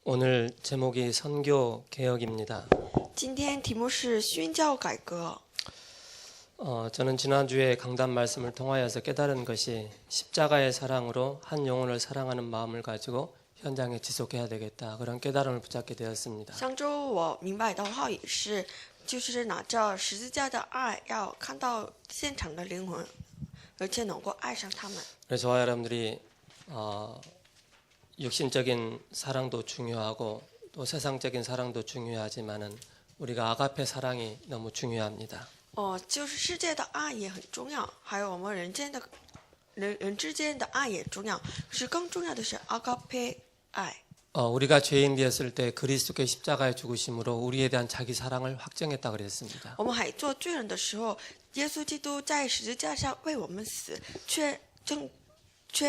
오늘 제목이 선교 개혁입니다. 今天题目是宣教改革。 저는 지난주에 강단 말씀을 통하여서 깨달은 것이 십자가의 사랑으로 한 영혼을 사랑하는 마음을 가지고 현장에 지속해야 되겠다, 그런 깨달음을 붙잡게 되었습니다. 上周我明白的话也是，就是拿着十字架的爱，要看到现场的灵魂，而且能够爱上他们。 그래서 저와 여러분들이 육신적인 사랑도 중요하고 또 세상적인 사랑도 중요하지만은 우리가 아가페 사랑이 너무 중요합니다. 就是世界的爱也很重要，还有我们人之间的爱也重要，可是更重要的是阿嘎佩爱。 우리가 죄인 되었을 때 그리스도의 십자가의 죽으심으로 우리에 대한 자기 사랑을 확정했다 그랬습니다. 我们还做罪人的时候，耶稣基督在十字架上为我们死，确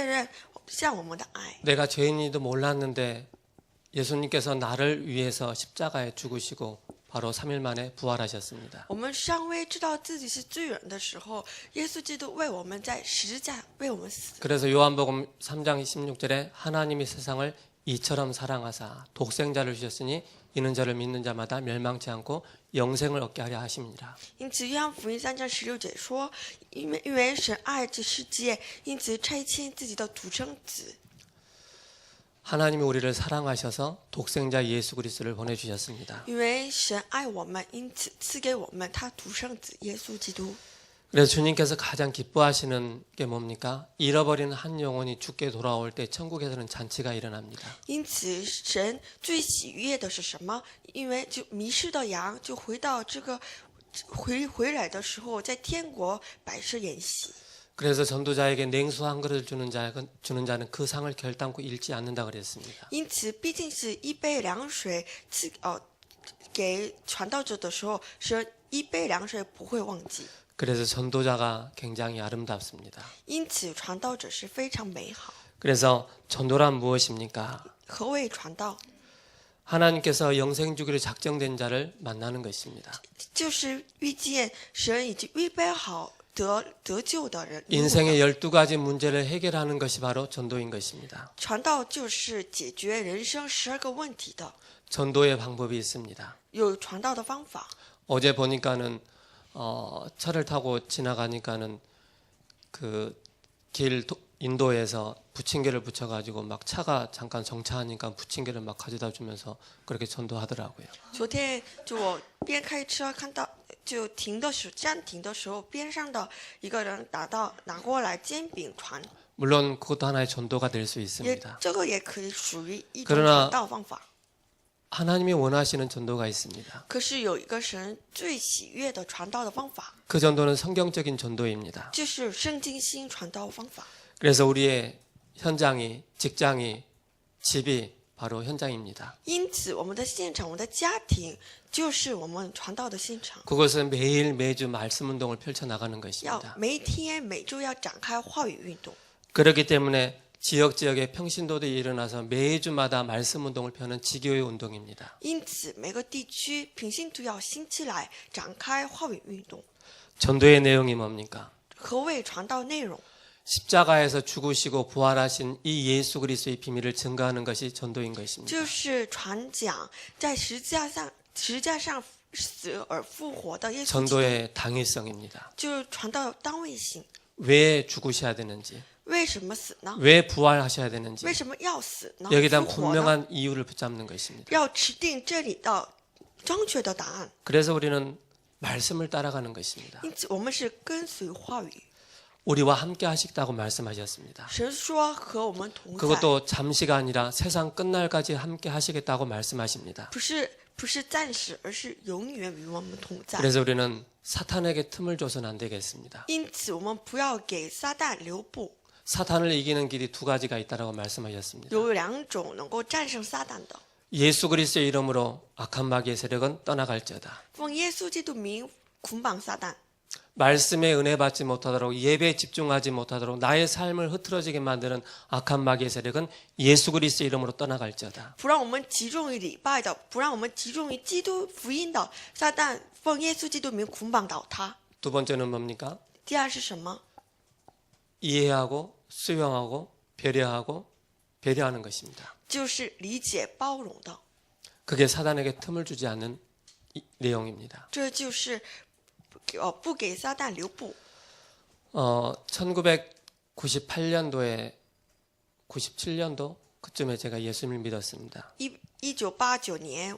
认向我们的爱。 내가 죄인이도 몰랐는데 예수님께서 나를 위해서 십자가에 죽으시고 바로 3일 만에 부활하셨습니다. 我们尚未知道自己是罪人的时候，耶稣基督为我们在十字架为我们死。 그래서 요한복음 3장 16절에 하나님이 세상을 이처럼 사랑하사 독생자를 주셨으니 이는 저를 믿는 자마다 멸망치 않고 영생을 얻게 하려 하심이라. 因此，约翰福音3章16节说：“因为神爱这世界，因此差遣自己的独生子。” 하나님이 우리를 사랑하셔서 독생자 예수 그리스도를 보내주셨습니다. 因为神爱我们，因此赐给我们他独生子耶稣基督。 그래서 주님께서 가장 기뻐하시는 게 뭡니까? 잃어버린 한 영혼이 죽게 돌아올 때 천국에서는 잔치가 일어납니다. 因此，神最喜悦的是什么？因为就迷失的羊就回到这个回来的时候，在天国摆设筵席。 그래서 전도자에게 냉수 한 그릇을 주는 자는 그 상을 결단코 잃지 않는다 그랬습니다. 因此，毕竟是一杯凉水给传道者的时候，神一杯凉水不会忘记。 그래서 전도자가 굉장히 아름답습니다. 因此，传道者是非常美好。 그래서 전도란 무엇입니까? 何谓传道？ 하나님께서 영생 주기로 작정된 자를 만나는 것입니다. 就是遇见神已经预备好得救的人。 인생의 12가지 문제를 해결하는 것이 바로 전도인 것입니다. 传道就是解决人生12个问题的， 전도의 방법이 있습니다. 有传道的方法。 어제 보니까는 차를 타고 지나가니까는 그 길 인도에서 부침개를 붙여가지고 막 차가 잠깐 정차하니까 부침개를 막 가져다 주면서 그렇게 전도하더라고요. 昨天我边开车看到，暂停的时候，边上的一个人拿过来煎饼传， 물론 그것도 하나의 전도가 될 수 也 있습니다. 这个也可以属于一种 그러나 传道方法。 하나님이 원하시는 전도가 있습니다. 可是有一个神最喜悦的传道的方法， 그 전도는 성경적인 전도입니다. 就是圣经性传道方法。 그래서 우리의 현장이, 직장이, 집이 바로 현장입니다. 因此，我们的现场，我们的家庭，就是我们传道的现场。 그것은 매일 매주 말씀 운동을 펼쳐나가는 要 것입니다. 每天每周要展开话语运动。 그렇기 때문에 지역에 평신도들이 일어나서 매주마다 말씀 운동을 펴는 지교회 운동입니다. 因此，每个地区平信徒要兴起来展开话语运动。 전도의 내용이 뭡니까? 何谓传道内容？ 십자가에서 죽으시고 부활하신 이 예수 그리스도의 비밀을 증거하는 것이 전도인 것입니다. 就是传讲在十字架上死而复活的耶稣基督， 전도의 당위성입니다. 就是传道单位性。 왜 죽으셔야 되는지, 为什么死呢？ 왜 부활하셔야 되는지 为什么要死呢？ 여기에 대한 复活呢？ 분명한 이유를 붙잡는 것입니다. 要持定这里的正确的答案。 그래서 우리는 말씀을 따라가는 것입니다. 因此，我们是跟随话语。 우리와 함께 하시겠다고 말씀하셨습니다. 神说和我们同在， 그것도 잠시가 아니라 세상 끝날까지 함께 하시겠다고 말씀하십니다. 不是暂时，而是永远与我们同在。 그래서 우리는 사탄에게 틈을 줘서는 안 되겠습니다. 因此，我们不要给撒旦留步。 사탄을 이기는 길이 두 가지가 있다고 말씀하셨습니다. 有两种能够战胜撒旦的， 예수 그리스도의 이름으로 악한 마귀의 세력은 떠나갈지어다. 奉耶稣基督名捆绑撒旦。 말씀에 은혜 받지 못하도록, 예배에 집중하지 못하도록 나의 삶을 흐트러지게 만드는 악한 마귀의 세력은 예수 그리스도의 이름으로 떠나갈지어다. 不让我们集中于礼拜的，不让我们集中于基督福音的撒旦，奉耶稣基督名捆绑倒他。 두 번째는 뭡니까? 第二是什么？ 이해하고 수용하고 배려하고 배려하는 것입니다. 就是理解包容的， 그게 사단에게 틈을 주지 않는 내용입니다. 这就是不给撒旦留步。 1998년도에 97년도 그쯤에 제가 예수님을 믿었습니다. 1989年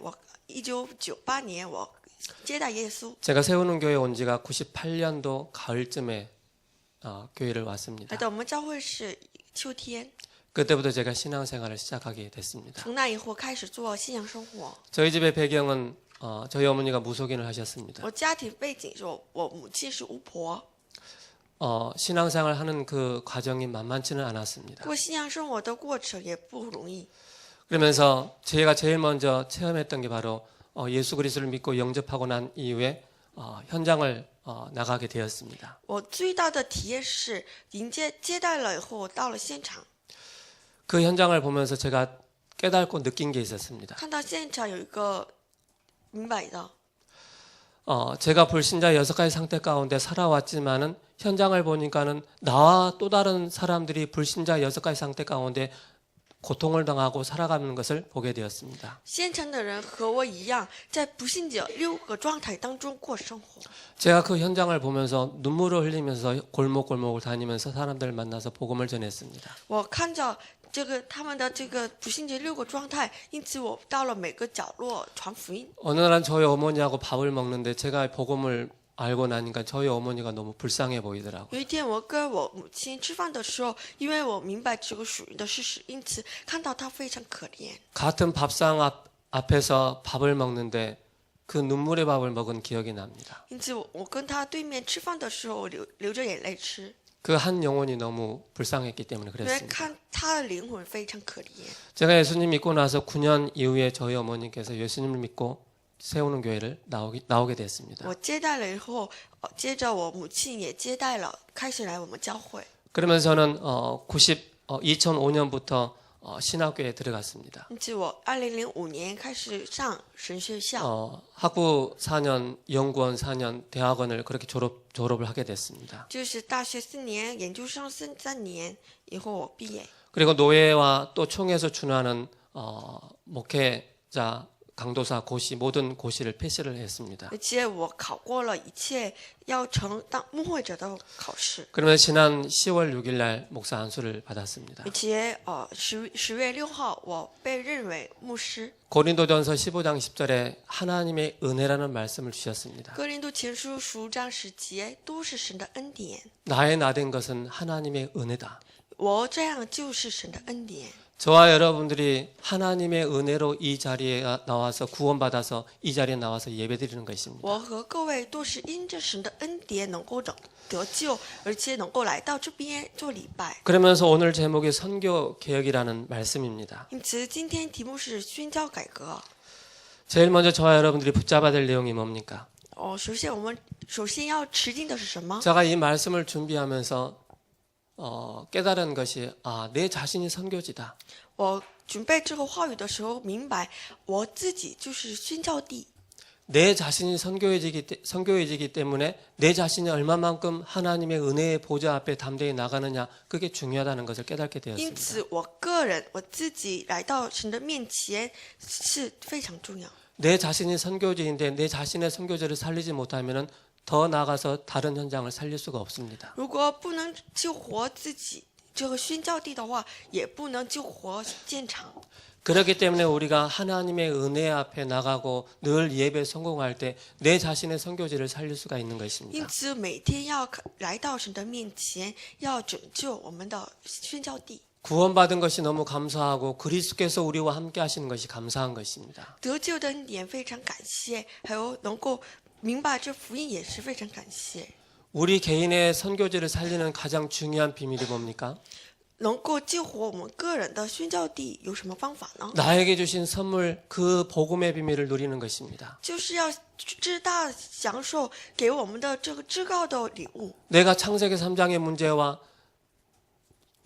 ，1998年我接待耶稣。 제가 세우는 교회 온 지가 98년도 가을쯤에 교회를 来 왔습니다. 到我们教会是秋天， 그때부터 제가 신앙생활을 시작하게 됐습니다. 从那以后开始做信仰生活。 저희 집의 배경은 저희 어머니가 무속인을 하셨습니다. 我家庭背景是我母亲是巫婆， 신앙생활 하는 그 과정이 만만치는 않았습니다. 过信仰生活的过程也不容易。 그러면서 제가 제일 먼저 체험했던 게 바로 예수 그리스도를 믿고 영접하고 난 이후에 현장을 나가게 되었습니다. 我最大的体验是接待了以后到了现场， 그 현장을 보면서 제가 깨닫고 느낀 게 있었습니다. 看到现场有一个明白的， 제가 불신자 6가지 상태 가운데 살아왔지만은 현장을 보니까는 나와 또 다른 사람들이 불신자 6가지 상태 가운데 고통을 당하고 살아가는 것을 보게 되었습니다. 现场的人和我一样，在不信者6个状态当中过生活。 제가 그 현장을 보면서 눈물을 흘리면서 골목골목을 다니면서 사람들을 만나서 복음을 전했습니다. 我看着他们的这个不信者6个状态，因此我到了每个角落传福音。 어느 날 저희 어머니하고 밥을 먹는데 제가 복음을 알고 나니까 저희 어머니가 너무 불쌍해 보이더라고요. 有一天我跟我母亲吃饭的时候，因为我明白这个属灵的事实，因此看到她非常可怜。 같은 밥상 앞에서 밥을 먹는데 그 눈물의 밥을 먹은 기억이 납니다. 因此我跟她对面吃饭的时候，我流着眼泪吃， 그 한 영혼이 너무 불쌍했기 때문에 因为 그랬습니다. 看她的灵魂非常可怜。 제가 예수님 믿고 나서 9년 이후에 저희 어머니께서 예수님을 믿고 세우는 교회를 나오게 됐습니다. 我接待了以后，接着我母亲也接待了，开始来我们教会。 그러면서 저는 2005년부터 신학교에 들어갔습니다. 因此我2005年开始上神学校， 학부 4년, 연구원 4년, 대학원을 그렇게 졸업을 하게 됐습니다. 就是大学4年，研究生3年以后我毕业。 그리고 노예와 또 총회에서 준하는 목회자, 강도사, 고시 모든 고시를 패스를 했습니다. 而且我考过了一切要当牧会者的考试， 그러면 지난 10월 6일 날 목사 안수를 받았습니다. 而且10月6号我被认为牧师。 고린도전서 15장 10절에 하나님의 은혜라는 말씀을 주셨습니다. 哥林多前书15章10节都是神的恩典， 나의 나된 것은 하나님의 은혜다. 我这样就是神的恩典。 저와 여러분들이 하나님의 은혜로 이 자리에 나와서 구원받아서 이 자리에 나와서 예배드리는 것입니다. 我和各位都是因着神的恩典能够得救，而且能够来到这边做礼拜。 그러면서 오늘 제목이 선교 개혁이라는 말씀입니다. 因此今天题目是宣教改革。 제일 먼저 저와 여러분들이 붙잡아야 될 내용이 뭡니까? 首先我们要持定的是什么？ 제가 이 말씀을 준비하면서 깨달은 것이 내 자신이 선교지다. 我准备这个话语的时候，明白我自己就是宣教地。 내 자신이 선교해지기 때문에 내 자신이 얼마만큼 하나님의 은혜의 보좌 앞에 담대히 나가느냐 그게 중요하다는 것을 깨닫게 因 되었습니다. 此，我个人我自己来到神的面前是非常重要。 내 자신이 선교지인데 내 자신의 선교지를 살리지 못하면은 더 나가서 다른 현장을 살릴 수가 없습니다. 如果不能救活自己这个宣教地的话，也不能救活现场。 그렇기 때문에 우리가 하나님의 은혜 앞에 나가고 늘 예배 성공할 때 내 자신의 선교지를 살릴 수가 있는 因 것입니다. 此，每天要来到神的面前，要拯救我们的宣教地。 구원받은 것이 너무 감사하고 그리스도께서 우리와 함께 하시는 것이 감사한 것입니다. 得救的恩典非常感谢，还有能够明白这福音也是非常感谢。 우리 개인의 선교지를 살리는 가장 중요한 비밀이 뭡니까? 能够救活我们个人的宣教地有什么方法呢？ 나에게 주신 선물 그 복음의 비밀을 누리는 것입니다. 就是要至大享受给我们的这个至高的礼物。 내가 창세기 3장의 문제와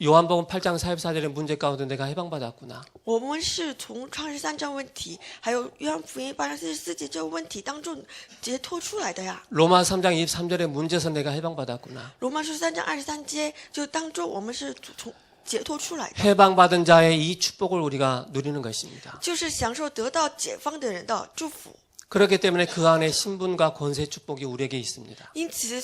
요한복음 8장 44절의 문제 가운데 내가 해방받았구나. 我们是从创世3章问题，还有约翰福音8章44节这个问题当中解脱出来的呀。 로마 3장 23절의 문제에서 내가 해방받았구나. 罗马书3章23节就当中我们是解脱出来的， 해방받은 자의 이 축복을 우리가 누리는 것입니다. 就是享受得到解放的人的祝福。 그렇기 때문에 그 안에 신분과 권세 축복이 우리에게 있습니다. 因此，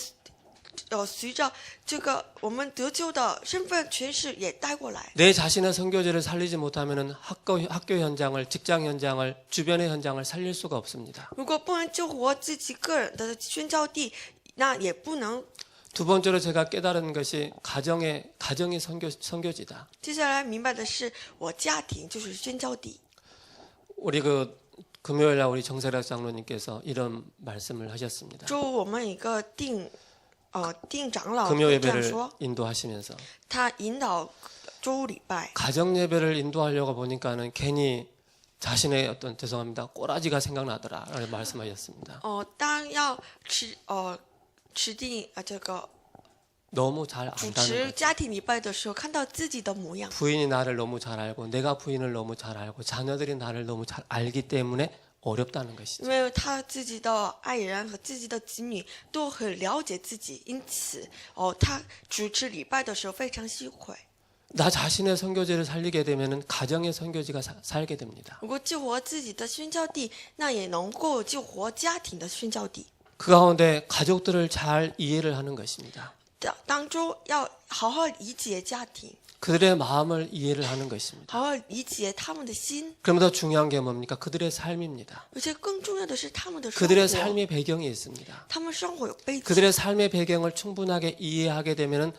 随着这个我们得救的身份权势也带过来。 내 자신의 선교제를 살리지 못하면 학교 현장을, 직장 현장을, 주변의 현장을 살릴 수가 없습니다. 如果不能救活自己个人的宣教地，那也不能。 두 번째로 제가 깨달은 것이 가정이 선교지다. 接下来明白的是，我家庭就是宣教地。 우리 금요일날 우리 정세락 장로님께서 이런 말씀을 하셨습니다. 周五我们一个定长老 금요 这样 예배를 说， 인도하시면서 他引导周五礼拜。 가정 예배를 인도하려고 보니까는 괜히 자신의 어떤 죄송합니다 꼬라지가 생각나더라라고 말씀하셨습니다. 当要持定这个 너무 잘 主 안다는 持 거죠. 家庭礼拜的时候，看到自己的模样， 부인이 나를 너무 잘 알고 내가 부인을 너무 잘 알고 자녀들이 나를 너무 잘 알기 때문에 어렵다는 것이죠. 因为他自己的爱人和自己的子女都很了解自己，因此他主持礼拜的时候非常羞愧。 나 자신의 선교제를 살리게 되면은 가정의 선교지가 살게 됩니다. 如果救活自己的宣教地，那也能够救活家庭的宣教地。 그 가운데 가족들을 잘 이해를 하는 것입니다. 当中要好好理解家庭， 그들의 마음을 이해를 하는 것입니다. 好好理解他们的心， 그러면 더 중요한 게 뭡니까? 그들의 삶입니다. 而且更重要的是他们的生 그들의 活。 삶의 배경이 있습니다. 他们生活有背景， 그들의 삶의 배경을 충분하게 이해하게 되면은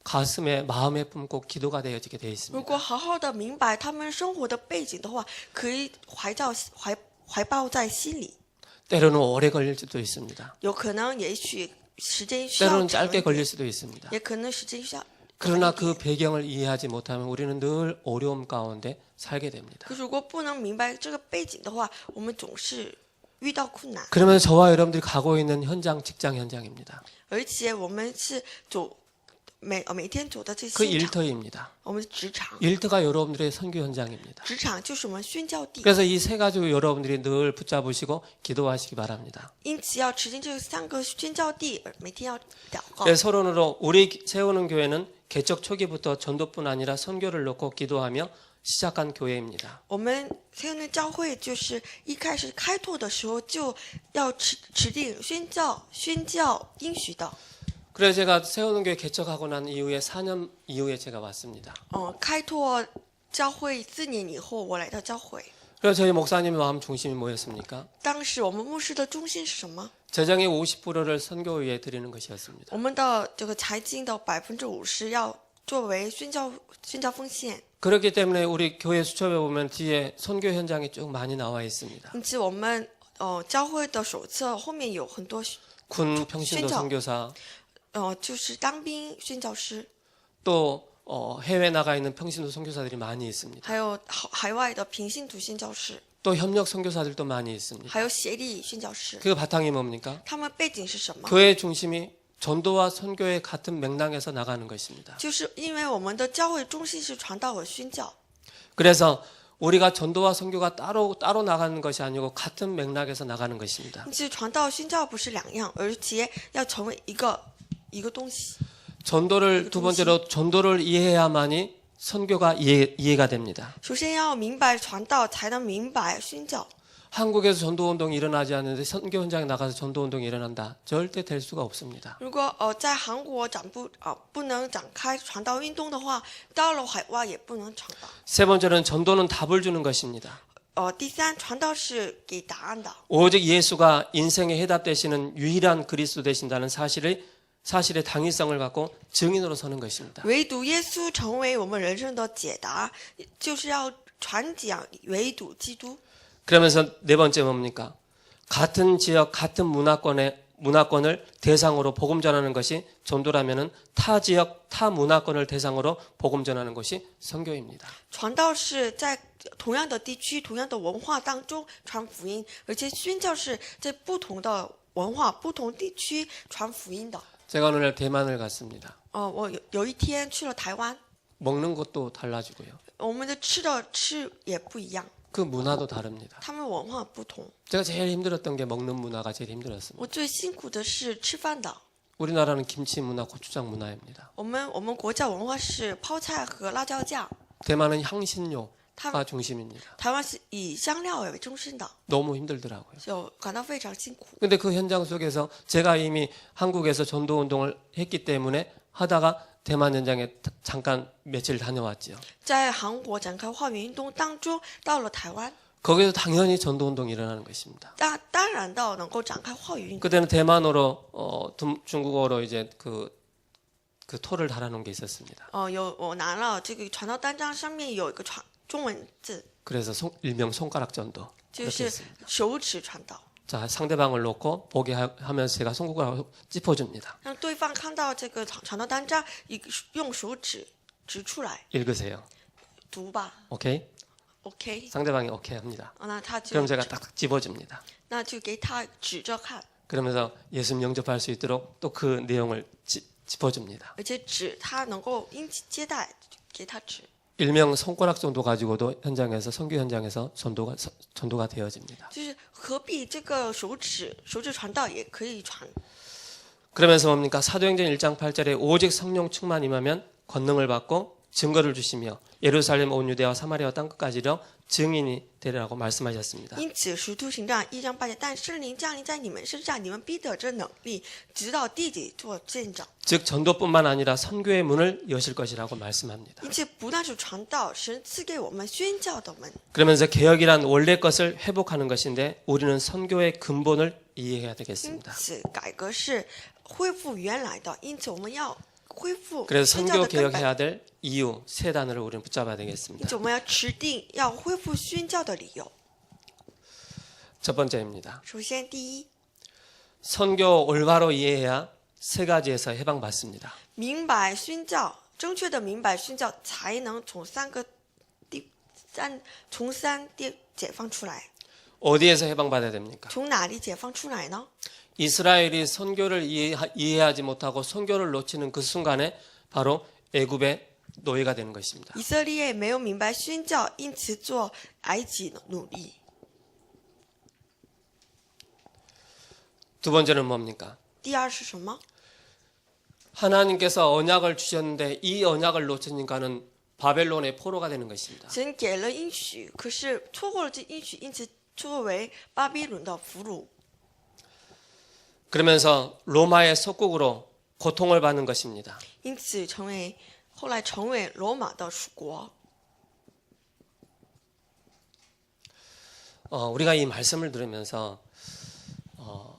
가슴에 마음에 품고 기도가 되어지게 되어 如 있습니다. 果好好的明白他们生活的背景的话，可以怀抱在心里。 때로는 오래 걸릴 수도 있습니다. 有可能也许时间需要 때로는 长一 짧게 点， 걸릴 수도 있습니다. 也可能时间需要。 그러나 그 배경을 이해하지 못하면 우리는 늘 어려움 가운데 살게 됩니다. 可是如果不能明白这个背景的话，我们总是遇到困难， 그러면 저와 여러분들이 가고 있는 현장, 직장 현장입니다. 而且我们是走每天走的这 그 现场， 일터입니다. 我们的职场， 일터가 여러분들의 선교 현장입니다. 职场就是我们宣教地。 그래서 이 세 가지 여러분들이 늘 붙잡으시고 기도하시기 바랍니다. 因此要持定这三个宣教地，每天要祷告。 네, 서론으로 우리 세우는 교회는 개척 초기부터 전도뿐 아니라 선교를 놓고 기도하며 시작한 교회입니다. 我们黑恩的教会就是一开始开拓的时候就要持定宣教应许的。 그래서 제가 세우는 교회 개척하고 난 이후에 4년 이후에 제가 왔습니다. 开拓教会4年以后，我来到教会。 그래서 저희 목사님의 마음 중심이 뭐였습니까? 当时我们牧师的中心是什么？ 재정의 50%를 선교에 드리는 것이었습니다. 我们的这个财经的50%要作为宣教奉献。 그렇기 때문에 우리 교회 수첩에 보면 뒤에 선교 현장이 쭉 많이 나와 있습니다. 因此我们教会的手册后面有很多 군 평신도 선교사 就是当兵宣教师， 또 해외 나가 있는 평신도 선교사들이 많이 있습니다. 还有海外的平信徒宣教师， 또 협력 선교사들도 많이 있습니다. 还有协力宣教师。 그 바탕이 뭡니까? 他们背景是什么？ 교회 중심이 전도와 선교의 같은 맥락에서 나가는 것입니다. 就是因为我们的教会中心是传道和宣教， 그래서 우리가 전도와 선교가 따로 나가는 것이 아니고 같은 맥락에서 나가는 것입니다. 因此传道宣教不是两样，而且要成为一个东西。 전도를 두 번째로 전도를 이해해야만이 선교가 이해가 됩니다. 首先要明白传道，才能明白宣教。 한국에서 전도 운동이 일어나지 않는데 선교 현장에 나가서 전도 운동이 일어난다. 절대 될 수가 없습니다. 如果在韩国不能展开传道运动的话，到了海外也不能传道。 세 번째는 전도는 답을 주는 것입니다. 第三，传道是给答案的。 오직 예수가 인생의 해답 되시는 유일한 그리스도 되신다는 사실의 당위성을 갖고 증인으로 서는 것입니다. 唯独耶稣成为我们人生的解答，就是要传讲唯独基督。 그러면서 네 번째 뭡니까? 같은 지역, 같은 문화권을 대상으로 복음 전하는 것이 전도라면은 타 지역, 타 문화권을 대상으로 복음 전하는 것이 선교입니다. 传道是在同样的地区、同样的文化当中传福音，而且宣教是在不同的文化、不同地区传福音的。 제가 오늘 대만을 갔습니다. 我有一天去了台湾， 먹는 것도 달라지고요. 我们的吃也不一样， 그 문화도 다릅니다. 他们文化不同。 제가 제일 힘들었던 게 먹는 문화가 제일 힘들었습니다. 我最辛苦的是吃饭的， 우리나라는 김치 문화, 고추장 문화입니다. 我们国家文化是泡菜和辣椒酱， 대만은 향신료가 他们 중심입니다. 台湾是以香料为中心的， 너무 힘들더라고요. 就感到非常辛苦。 근데 그 현장 속에서 제가 이미 한국에서 전도 운동을 했기 때문에 하다가 대만 현장에 잠깐 며칠 다녀왔지요. 在韩国展开化缘运动当中，到了台湾， 거기서 당연히 전도 운동이 일어나는 것입니다. 当然到能够展开化缘运动。 그때는 대만어로 중국어로 이제 그 토를 달아놓은 게 있었습니다. 我拿了这个传道单张，上面有一个中文字， 그래서 일명 손가락 전도 就 그렇게 是 했습니다. 手指传道， 자, 상대방을 놓고 보게 하면서 제가 손가락으로 짚어줍니다. 让对方看到这个传道单张，用手指指出来 읽으세요. 读吧。 오케이? OK， 상대방이 오케이 합니다. 那他就 그럼 제가 딱 집어줍니다. 那就给他指着看， 그러면서 예수님 영접할 수 있도록 또 그 내용을 짚어줍니다. 而且指他能够因其接待，给他指。 일명 손가락 정도 가지고도 현장에서 선교 현장에서 전도가 되어집니다. 就是何必这个手指传道也可以传。 그러면서 뭡니까? 사도행전 1장 8절에 오직 성령 충만 임하면 권능을 받고 증거를 주시며 예루살렘 온 유대와 사마리아 땅 끝까지로 증인이 되리라고 말씀하셨습니다. 因此，使徒行传1章8节，但圣灵降临在你们身上，你们必得这能力，直到地底做见证。 즉 전도뿐만 아니라 선교의 문을 여실 것이라고 말씀합니다. 因此，不但是传道，神赐给我们宣教的门。 그러면서 개혁이란 원래 것을 회복하는 것인데 우리는 선교의 근본을 이해해야 因 되겠습니다. 此，改革是恢复原来的，因此我们要恢复 그래서 宣教 선교 的根本。 개혁해야 될 이유 세 단어를 우리는 붙잡아야 因 되겠습니다. 此，我们要持定要恢复宣教的理由。 첫 번째입니다. 首先，第一， 선교 올바로 이해해야 세 가지에서 해방받습니다. 明白宣教，正确的明白宣教，才能从三地解放出来。 어디에서 해방받아야 됩니까? 从哪里解放出来呢？ 이스라엘이 선교를 이해하지 못하고 선교를 놓치는 그 순간에 바로 애굽의 노예가 되는 것입니다. 以色列没有明白宣教，因此做埃及的奴隶。 두 번째는 뭡니까? 第二是什么？ 하나님께서 언약을 주셨는데 이 언약을 놓치니까는 바벨론의 포로가 되는 것입니다. 神给了应许，可是错过了这应许，因此作为巴比伦的俘虏， 그러면서 로마의 속국으로 고통을 받는 것입니다. 因此后来成为罗马的属国。 우리가 이 말씀을 들으면서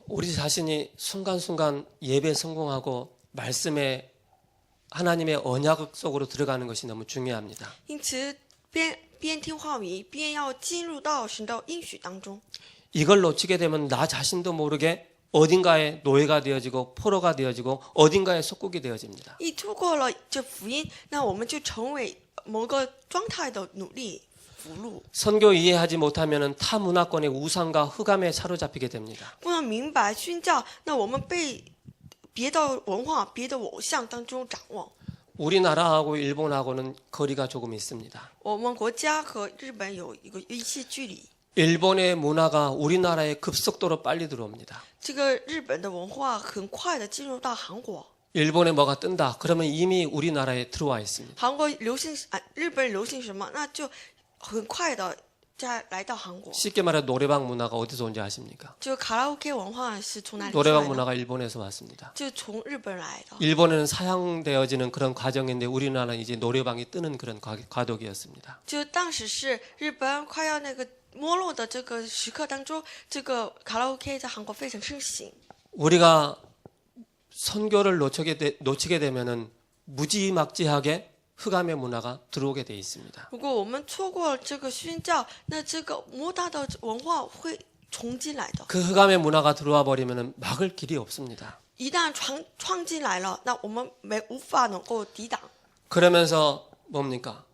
우리 자신이 순간순간 예배 성공하고 말씀에 하나님의 언약 속으로 들어가는 것이 너무 중요합니다. 因此边听话语，边要进入到神的应许当中。 이걸 놓치게 되면 나 자신도 모르게 어딘가에 노예가 되어지고 포로가 되어지고 어딘가에 속국이 되어집니다. 一错过了这福音，那我们就成为某个状态的奴隶俘虏。 선교 이해하지 못하면 타 문화권의 우상과 흑암에 사로잡히게 됩니다. 不能明白宣教，那我们被别的文化、别的偶像当中掌握。 우리나라하고 일본하고는 거리가 조금 있습니다. 我们国家和日本有一些距离。 일본의 문화가 우리나라에 급속도로 빨리 들어옵니다. 这个日本的文化很快的进入到韩国， 일본에 뭐가 뜬다. 그러면 이미 우리나라에 들어와 있습니다. 韩国流行日本流行什么，那就很快的来到韩国。 쉽게 말해 노래방 문화가 어디서 온지 아십니까? 就卡拉 OK 文化是从哪里出来 노래방 的？ 문화가 일본에서 왔습니다. 就从日本来的。 일본에는 사양되어지는 그런 과정인데 우리나라는 이제 노래방이 뜨는 그런 과도기였습니다. 就当时是日本快要没落的这个时刻当中，这个卡拉 OK 在韩国非常盛行。 우리가 선교를 놓치게 되면은 무지막지하게 흑암의 문화가 들어오게 돼 있습니다. 如果我们错过了这个宣教，那这个摩大的文化会冲进来的。 그 흑암의 문화가 들어와 버리면은 막을 길이 없습니다. 一旦闯进来了，那我们无法能够抵挡。 그러면서 뭡니까?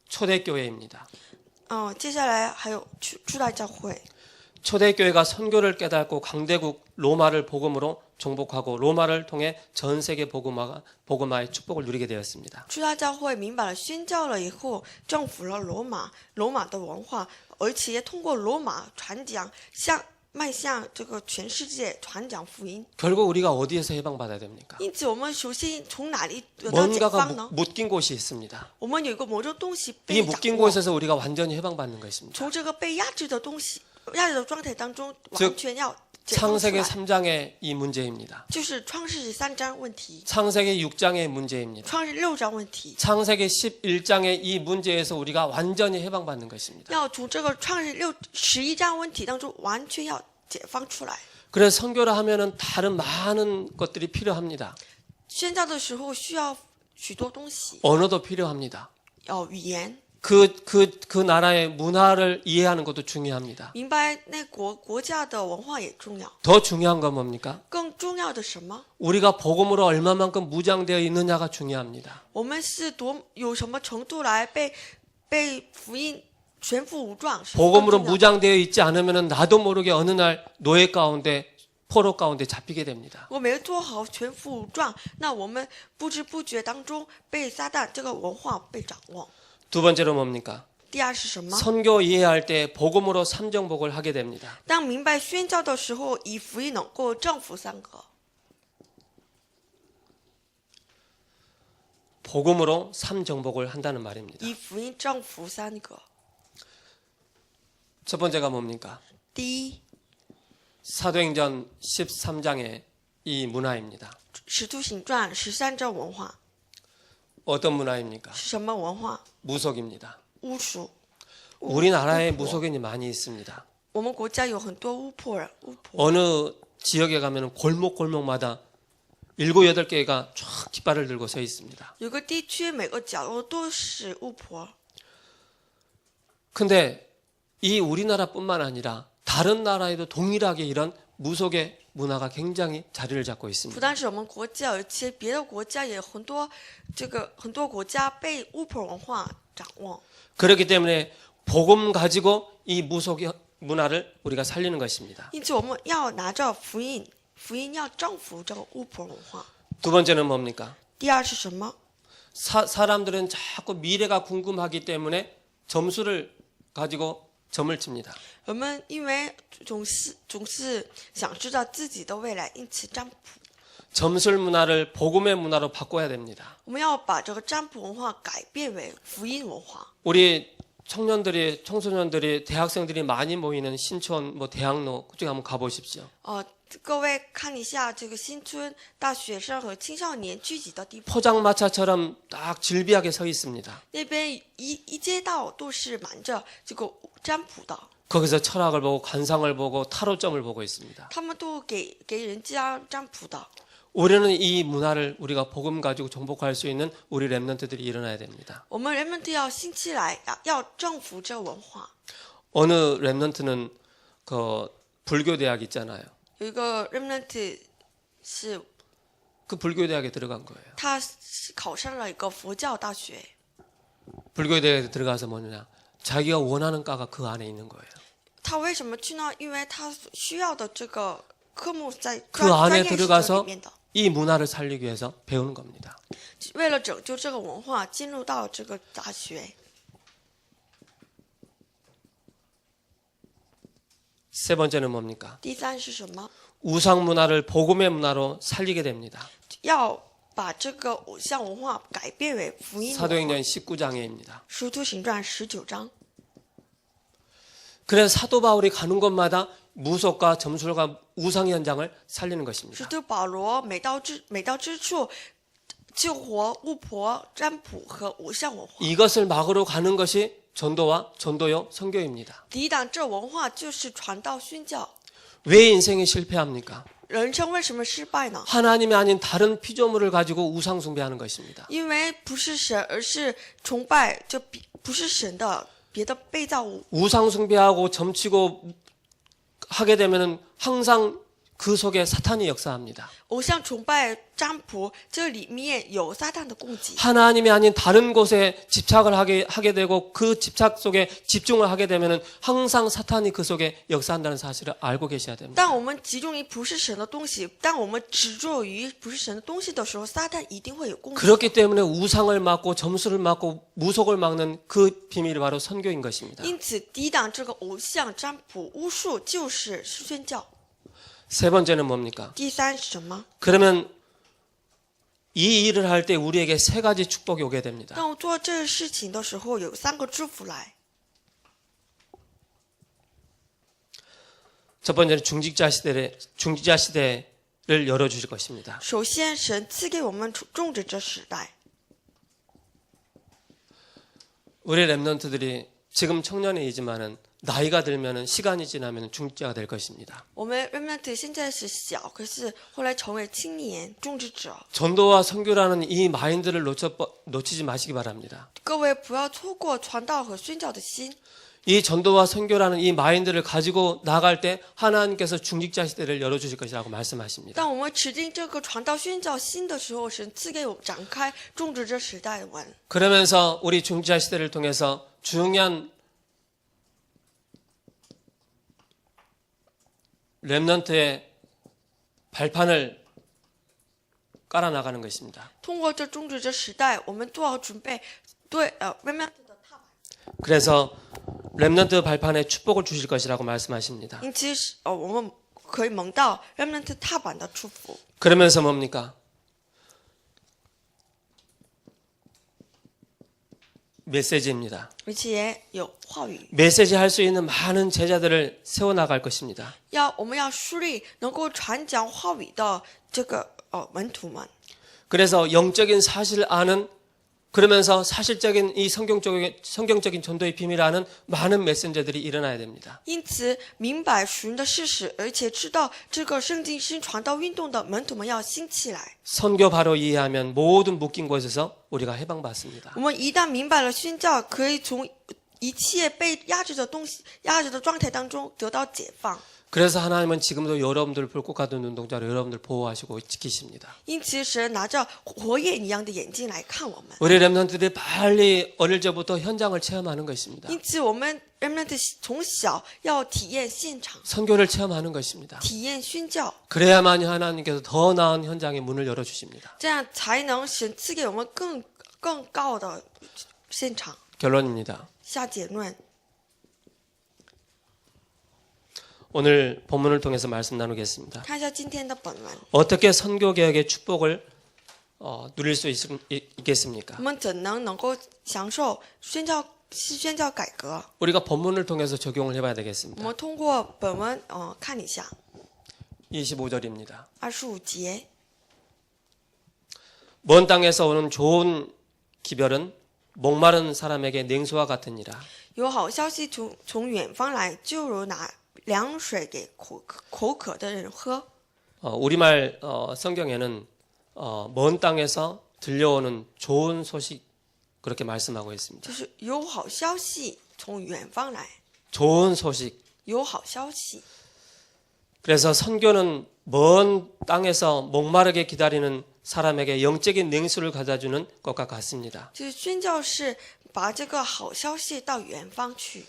초대교회입니다. 接下来还有初代教会。 초대교회가 선교를 깨닫고 강대국 로마를 복음으로 정복하고 로마를 통해 전 세계 복음화의 축복을 누리게 되었습니다. 初代教会明白了宣教了以后，征服了罗马的文化，而且通过罗马传讲，向迈向这个全世界传讲福音。 결국 우리가 어디에서 해방받아야 됩니까? 因此，我们首先从哪里得到解 뭔가가 放呢？ 묶인 곳이 있습니다. 我们有一个某种东西 이 被掌 묶인 握， 곳에서 우리가 완전히 해방받는 것입니다. 从这个被压制的东西、压制的状态当中， 즉 完全要解放出 창세기 来。 3장의 이 문제입니다. 就是创世纪3章问题， 창세기 6장의 문제입니다. 创世6章问题， 창세기 11장의 이 문제에서 우리가 완전히 해방받는 것입니다. 要从这个创世11章问题当中完全要解放出来。 그래서 선교를 하면은 다른 많은 것들이 필요합니다. 宣教的时候需要许多东西， 언어도 필요합니다. 要语言， 그 나라의 문화를 이해하는 것도 중요합니다. 明白那国家的文化也重要。 더 중요한 건 뭡니까? 更重要的什么？ 우리가 복음으로 얼마만큼 무장되어 있느냐가 중요합니다. 我们是有什么程度来被福音全副武装？是更 복음으로 重要的。 무장되어 있지 않으면 나도 모르게 어느 날 노예 가운데 포로 가운데 잡히게 됩니다. 我没做好全副武装，那我们不知不觉当中被撒旦这个文化被掌握。 두 번째로 뭡니까? 第二是什么？ 선교 이해할 때 복음으로 삼정복을 하게 됩니다. 当明白宣教的时候，以福音能够征服三个。 복음으로 삼정복을 한다는 말입니다. 以福音征服三个。 첫 번째가 뭡니까? 第一， 사도행전 13장의 이 문화입니다. 使徒行传13章文化 어떤 문화입니까? 是什么文化？ 무속입니다. 巫术。 우리나라에 巫婆 무속인이 많이 있습니다. 我们国家有很多巫婆人，巫婆。 어느 지역에 가면 골목골목마다 7, 8개가 쫙 깃발을 들고 서 있습니다. 有个地区每个角落都是巫婆。 근데 이 우리나라뿐만 아니라 다른 나라에도 동일하게 이런 무속의 문화가 굉장히 자리를 잡고 不 있습니다. 单是我们国家，而且别的国家也很多，很多国家被巫婆文化掌握。 그렇기 때문에 복음 가지고 이 무속의 문화를 우리가 살리는 것입니다. 因此，我们要拿着福音，福音要征服这个巫婆文化。 두 번째는 뭡니까? 第二是什么？ 사람들은 자꾸 미래가 궁금하기 때문에 점수를 가지고 점을 칩니다. 我们因为总是想知道自己的未来，因此占卜。 점술 문화를 복음의 문화로 바꿔야 됩니다. 我们要把这个占卜文化改变为福音文化。 우리 청소년들이 대학생들이 많이 모이는 신촌 대학로 그쪽에 한번 가보십시오. 各位看一下这个新村大学生和青少年聚集的地方， 포장마차처럼 딱 질비하게 서 있습니다. 那边一街道都是满着这个占卜的， 거기서 철학을 보고 관상을 보고 타로점을 보고 있습니다. 他们都给人家占卜的。 우리는 이 문화를 우리가 복음 가지고 정복할 수 있는 우리 랩런트들이 일어나야 됩니다. 我们人们都要兴起来，要征服这文化。 어느 랩런트는 그 불교 대학 있잖아요. 有一个 remnant 是 그 불교 대학에 들어간 거예요. 他考上了一个佛教大学， 불교 대학에 들어가서 뭐냐? 자기가 원하는 과가 그 안에 있는 거예요. 他为什么去呢？因为他需要的这个科目在 그 안에 专业是这 들어가서 里面的。 이 문화를 살리기 위해서 배우는 겁니다. 为了拯救这个文化，进入到这个大学。 세 번째는 뭡니까? 第三是什么？ 우상 문화를 복음의 문화로 살리게 됩니다. 要把这个偶像文化改变为福音文化。 사도행전 19장에입니다. 使徒行传19章。 그래서 사도 바울이 가는 곳마다 무속과 점술과 우상 현장을 살리는 使 것입니다. 徒保罗每到之处，救活巫婆、占卜和偶像文化。 이것을 막으러 가는 것이 전도와 전도요 선교입니다. 抵挡这文化就是传道宣教。 왜 인생이 실패합니까? 人生为什么失败呢？ 하나님이 아닌 다른 피조물을 가지고 우상 숭배하는 것입니다. 因为不是神，而是崇拜这不是神的别的被造物。 우상 숭배하고 점치고 하게 되면은 항상 그 속에 사탄이 역사합니다. 偶像崇拜、占卜，这里面有撒旦的供给。 하나님이 아닌 다른 곳에 집착을 하게 되고 그 집착 속에 집중을 하게 되면은 항상 사탄이 그 속에 역사한다는 사실을 알고 계셔야 됩니다. 当我们集中于不是神的东西，当我们执着于不是神的东西的时候，撒旦一定会有供给。 그렇기 때문에 우상을 막고 점수를 막고 무속을 막는 그 비밀이 바로 선교인 것입니다. 因此，抵挡这个偶像、占卜、巫术就是宣教。 세 번째는 뭡니까? 第三是什么？ 그러면 이 일을 할 때 우리에게 세 가지 축복이 오게 됩니다. 当我做这事情的时候，有3个祝福来。 첫 번째는 중직자 시대를 열어주실 것입니다. 首先，神赐给我们种植这时代。 우리 랩런트들이 지금 청년이지만은 나이가 들면은 시간이 지나면 중직자가 될 것입니다. 我们 remnant 现在是小，可是后来成为青年种植者。 전도와 선교라는 이 마인드를 놓치지 마시기 바랍니다. 各位不要错过传道和宣教的心。 이 전도와 선교라는 이 마인드를 가지고 나갈 때 하나님께서 중직자 시대를 열어주실 것이라고 말씀하십니다. 当我们持定这个传道宣教心的时候，神赐给我们展开种植这时代的门。 그러면서 우리 중직자 시대를 통해서 중요한 랩넌트의 발판을 깔아 나가는 것입니다. 通过这种植这时代，我们做好准备，对remnant 的踏板。 그래서 랩넌트 발판에 축복을 주실 것이라고 말씀하십니다. 因此，我们可以蒙到 remnant 踏板的祝福。 그러면서 뭡니까? 메시지입니다. 而且有话语， 메시지 할 수 있는 많은 제자들을 세워나갈 것입니다. 我们要树立能够传讲话语的这个门徒们。 그래서 영적인 사실을 아는 그러면서 사실적인 이 성경적인 전도의 비밀을 아는 많은 메신저들이 일어나야 됩니다. 因此，明白属灵的事实，而且知道这个圣经新传道运动的门徒们要兴起来。 선교 바로 이해하면 모든 묶인 곳에서 우리가 해방받습니다. 我们一旦明白了宣教，可以从一切被压制的东西、压制的状态当中得到解放。 그래서 하나님은 지금도 여러분들을 불꽃 같은 눈동자로 여러분들 보호하시고 지키십니다. 因此，神拿着火焰一样的眼睛来看我们。 우리 렘넌트들이 빨리 어릴 적부터 현장을 체험하는 것입니다. 因此，我们 remnant 从小要体验现场， 선교를 체험하는 것입니다. 体验宣教， 그래야만이 하나님께서 더 나은 현장의 문을 열어주십니다. 这样才能神赐给我们更高的现场。 결론입니다. 下结论， 오늘 본문을 통해서 말씀 나누겠습니다. 看一下今天的本文， 어떻게 선교개혁의 축복을 누릴 수 있겠습니까? 我们怎能够享受宣教改革？ 우리가 본문을 통해서 적용을 해봐야 我 되겠습니다. 们通过本文看一下 25절입니다. 25节， 먼 땅에서 오는 좋은 기별은 목마른 사람에게 냉수와 같으니라. 有好消息从远方来，就如拿凉水给口渴的人喝。 우리말 성경에는 먼 땅에서 들려오는 좋은 소식 그렇게 말씀하고 있습니다. 就是有好消息从远方来， 좋은 소식. 有好消息。 그래서 선교는 먼 땅에서 목마르게 기다리는 사람에게 영적인 냉수를 가져주는 것과 같습니다. 就是宣教是把这个好消息到远方去。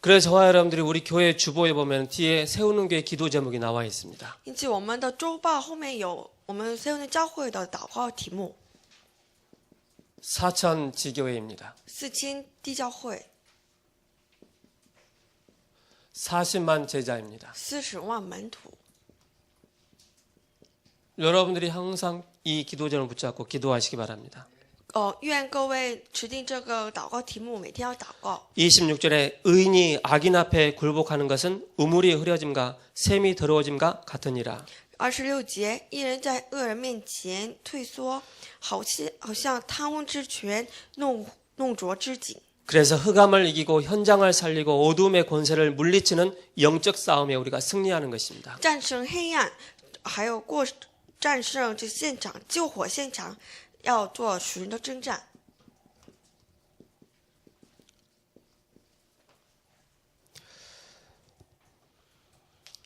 그래서 저와 여러분들이 우리 교회 주보에 보면 뒤에 세우는 교회 기도 제목이 나와 있습니다. 因此，我们的周报后面有我们세우는教会的祷告题目 사천 지교회입니다. ，4000地教会 40만 제자입니다. ，40万门徒。 여러분들이 항상 이 기도 제목을 붙잡고 기도하시기 바랍니다. 愿各位持定这个祷告题目，每天要祷告。 26절에 의인이 악인 앞에 굴복하는 것은 우물이 흐려짐과 샘이 더러워짐과 같으니라. 26节，一人在恶人面前退缩，好像贪污之泉弄浊之井。 그래서 흑암을 이기고 현장을 살리고 어둠의 권세를 물리치는 영적 싸움에 우리가 승리하는 것입니다. 战胜黑暗，还有战胜这现场救火现场，要做属灵的征战。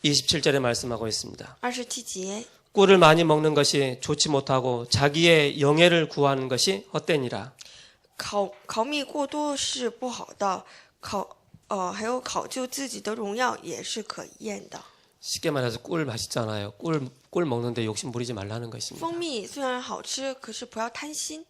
27절에 말씀하고 있습니다. 27节， 꿀을 많이 먹는 것이 좋지 못하고 자기의 영예를 구하는 것이 헛되니라. 烤蜜过多是不好的，还有考究自己的荣耀也是可厌的。 쉽게 말해서 꿀 맛있잖아요. 꿀 먹는데 욕심 부리지 말라는 것입니다. 蜂蜜虽然好吃，可是不要贪心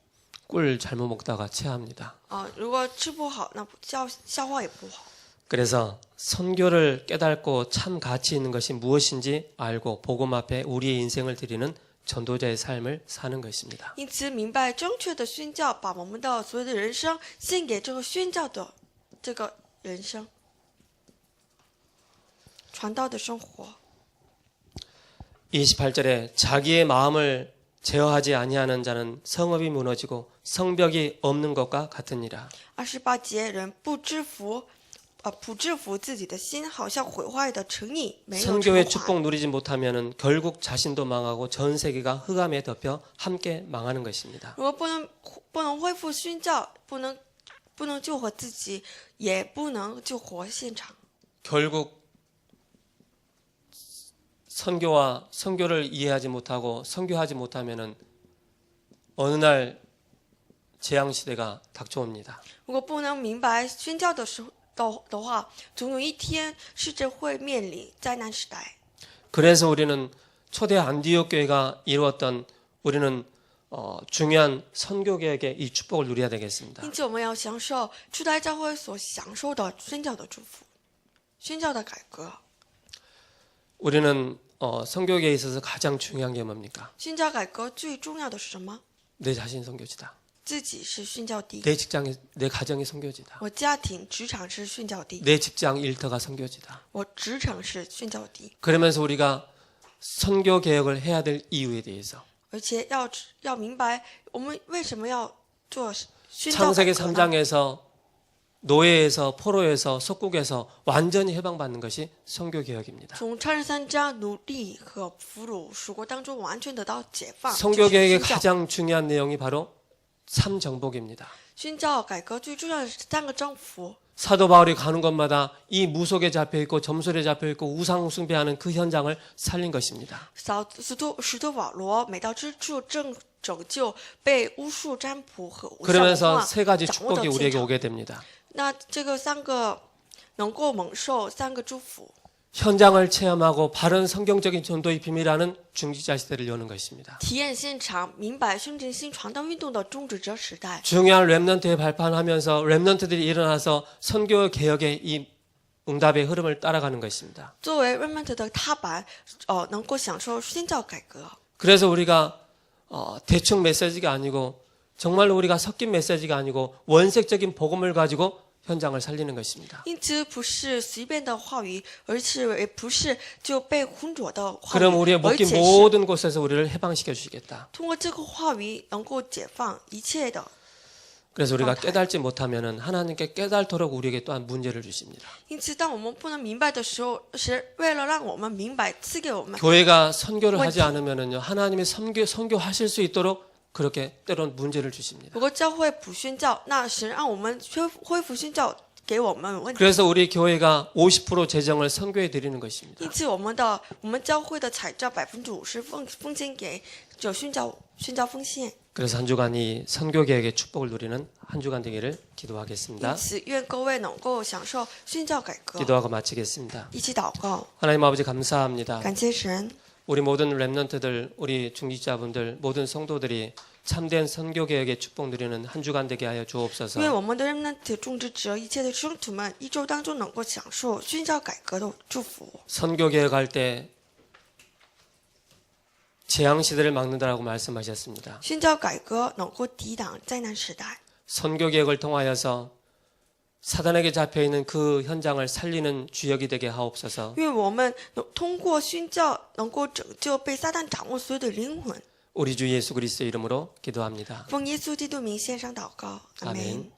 꿀 잘못 먹다가 체합니다. 如果吃不好，那消化也不好。 그래서 선교를 깨닫고 참 가치 있는 것이 무엇인지 알고 복음 앞에 우리의 인생을 드리는 전도자의 삶을 사는 것입니다. 因此，明白正确的宣教，把我们的所有的人生献给这个宣教的这个人生，传道的生活。 28절에 자기의 마음을 제어하지 아니하는 자는 성읍이 무너지고 성벽이 없는 것과 같으니라. 28节，人不制服自己的心，好像毁坏的城邑没有 선교의 偿还。 축복 누리지 못하면은 결국 자신도 망하고 전 세계가 흑암에 덮여 함께 망하는 것입니다. 如果不能恢复宣教，不能救活自己，也不能救活现场。 결국 선교를 이해하지 못하고 선교하지 못하면은 어느 날 재앙 시대가 닥쳐옵니다. 如果不能明白宣教的时候的话，总有一天世界会面临灾难时代。 그래서 우리는 초대 안디옥 교회가 이루었던 우리는 중요한 선교 계획의 이 축복을 누려야 되겠습니다. 因此，我们要享受初代教会所享受的宣教的祝福，宣教的改革。 우리는 선교계에 있어서 가장 중요한 게 뭡니까? 宣教改革最重要的是什么？ 내 자신 선교지다. 自己是宣教地， 내 직장이 내 가정이 선교지다. 我家庭、职场是宣教地， 내 직장 일터가 선교지다. 我职场是宣教地。 그러면서 우리가 선교 개혁을 해야 될 이유에 대해서 而且要明白我们为什么要做宣教改 창세기 革呢？ 3장에서 노예에서 포로에서 속국에서 완전히 해방받는 것이 선교 개혁입니다. 从创世3章奴隶和俘虏属国当中完全得到解放。 선교 这是 개혁의 宣教 가장 중요한 내용이 바로 삼정복입니다. 宣教改革最重要的是3个征服。 사도 바울이 가는 곳마다 이 무속에 잡혀있고 점술에 잡혀있고 우상 숭배하는 그 현장을 살린 것입니다. 使徒保罗每到之处拯救被巫术占卜和无效文 그러면서 化 세 가지 掌握的 축복이 现 우리에게 场。 오게 됩니다. 那这个3个能够蒙受3个祝福， 현장을 체험하고 바른 성경적인 전도의 비밀이라는 중지자 시대를 여는 것입니다. 体验现场，明白圣经新传道运动的终止者时代。 중요한 렘넌트의 발판하면서 렘넌트들이 일어나서 선교 개혁의 이 응답의 흐름을 따라가는 것입니다. 作为 remnant 的踏板，能够享受宣教改革。 그래서 우리가 대충 메시지가 아니고 정말로 우리가 섞인 메시지가 아니고 원색적인 복음을 가지고 현장을 살리는 것입니다. 因此不是随便的话语，也不是就被浑浊的话 그럼 语， 우리의 而 묶인 且是 모든 곳에서 우리를 해방시켜 주시겠다. 通过这个话语能够解放一切的。 그래서 우리가 깨닫지 못하면은 하나님께 깨닫도록 우리에게 또한 문제를 주십니다. 因此，当我们不能明白的时候，是为了让我们明白，赐给我们。 교회가 선교를 하지 않으면은요 하나님의 선교하실 수 있도록 그렇게 때론 문제를 주십니다. 如果教会不宣教，那神让我们恢复宣教，给我们问题。 그래서 우리 교회가 50% 재정을 선교에 드리는 것입니다. 因此，我们教会的财政50%奉献给就宣教奉献。 그래서 한 주간 이 선교 계획의 축복을 누리는 한 주간 되기를 因 기도하겠습니다. 此，愿各位能够享受宣教改革。 기도하고 마치겠습니다. 一起祷告， 하나님 아버지 감사합니다. 感谢神。 우리 모든 렘넌트들, 우리 중직자분들, 모든 성도들이 참된 선교 계획의 축복 누리는 한 주간 되게 하여 愿 주옵소서. 我们的 remnant 种植者一切的圣徒们，一周当中能够享受宣教改革的祝福。 선교 계획할 때 재앙 시대를 막는다라고 말씀하셨습니다. 宣教改革能够抵挡灾难时代。 선교 계획을 통하여서 사단에게 잡혀 있는 그 현장을 살리는 주역이 되게 하옵소서. 愿我们通过宣教能够拯救被撒旦掌握所有的灵魂。 우리 주 예수 그리스도의 이름으로 기도합니다. 奉耶稣基督名献上祷告，阿门。 아멘.